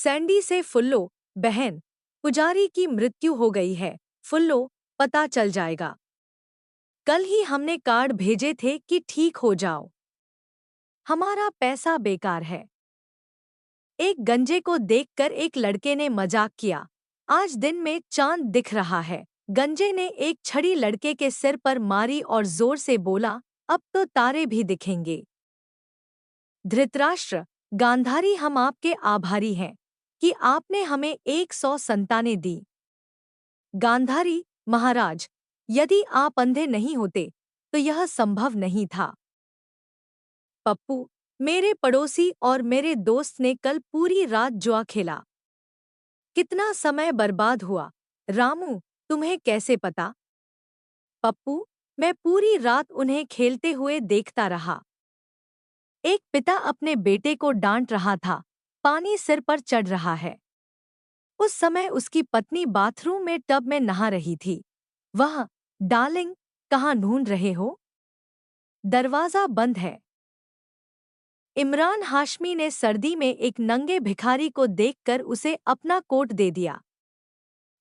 Sandy से फुल्लो, बहन, पुजारी की मृत्यु हो गई है। फुल्लो, पता चल जाएगा। कल ही हमने कार्ड भेजे थे कि ठीक हो जाओ। हमारा पैसा बेकार है। एक गंजे को देखकर एक लड़के ने मजाक किया। आज दिन में चांद दिख रहा है। गंजे ने एक छड़ी लड़के के सिर पर मारी और जोर से बोला, अब तो तारे भी दिखेंगे। धृतराष्ट्र, गांधारी, हम आपके आभारी हैं कि आपने हमें 100 संतानें दी। गांधारी, महाराज, यदि आप अंधे नहीं होते तो यह संभव नहीं था। पप्पू, मेरे पड़ोसी और मेरे दोस्त ने कल पूरी रात जुआ खेला। कितना समय बर्बाद हुआ। रामू, तुम्हें कैसे पता? पप्पू, मैं पूरी रात उन्हें खेलते हुए देखता रहा। एक पिता अपने बेटे को डांट रहा था, पानी सिर पर चढ़ रहा है। उस समय उसकी पत्नी बाथरूम में टब में नहा रही थी। वह, डार्लिंग, कहाँ ढूंढ रहे हो? दरवाजा बंद है। इमरान हाशमी ने सर्दी में एक नंगे भिखारी को देखकर उसे अपना कोट दे दिया।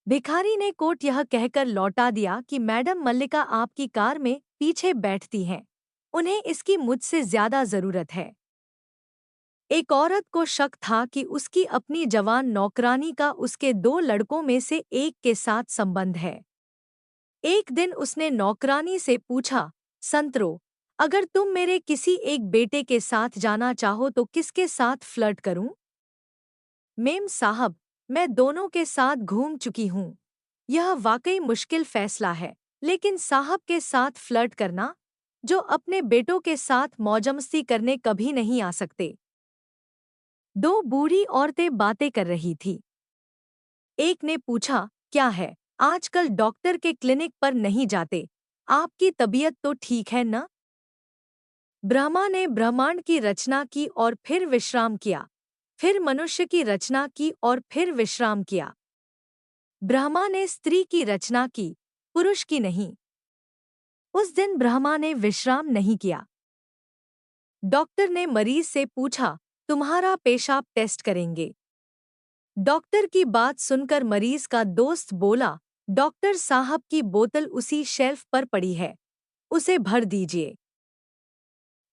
भिखारी ने कोट यह कहकर लौटा दिया कि मैडम मल्लिका आपकी कार में पीछे बैठती हैं। उन्हें इसकी मुझसे ज्यादा जरूरत है। एक औरत को शक था कि उसकी अपनी जवान नौकरानी का उसके 2 लड़कों में से एक के साथ संबंध है। एक दिन उसने नौकरानी से पूछा, संतरो, अगर तुम मेरे किसी एक बेटे के साथ जाना चाहो तो किसके साथ फ्लर्ट करूं? मेम साहब, मैं दोनों के साथ घूम चुकी हूँ। यह वाकई मुश्किल फैसला है, लेकिन साहब के साथ फ्लर्ट करना, जो अपने बेटों के साथ मौजमस्ती करने कभी नहीं आ सकते। 2 बूढ़ी औरतें बातें कर रही थी। एक ने पूछा, क्या है, आजकल डॉक्टर के क्लिनिक पर नहीं जाते? आपकी तबीयत तो ठीक है न? ब्रह्मा ने ब्रह्मांड की रचना की और फिर विश्राम किया। फिर मनुष्य की रचना की और फिर विश्राम किया। ब्रह्मा ने स्त्री की रचना की, पुरुष की नहीं। उस दिन ब्रह्मा ने विश्राम नहीं किया। डॉक्टर ने मरीज से पूछा, तुम्हारा पेशाब टेस्ट करेंगे? डॉक्टर की बात सुनकर मरीज का दोस्त बोला, डॉक्टर साहब की बोतल उसी शेल्फ पर पड़ी है, उसे भर दीजिए।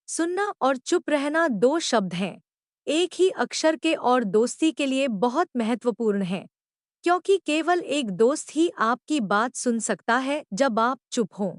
सुनना और चुप रहना 2 शब्द हैं, एक ही अक्षर के और दोस्ती के लिए बहुत महत्वपूर्ण हैं, क्योंकि केवल एक दोस्त ही आपकी बात सुन सकता है जब आप चुप हों।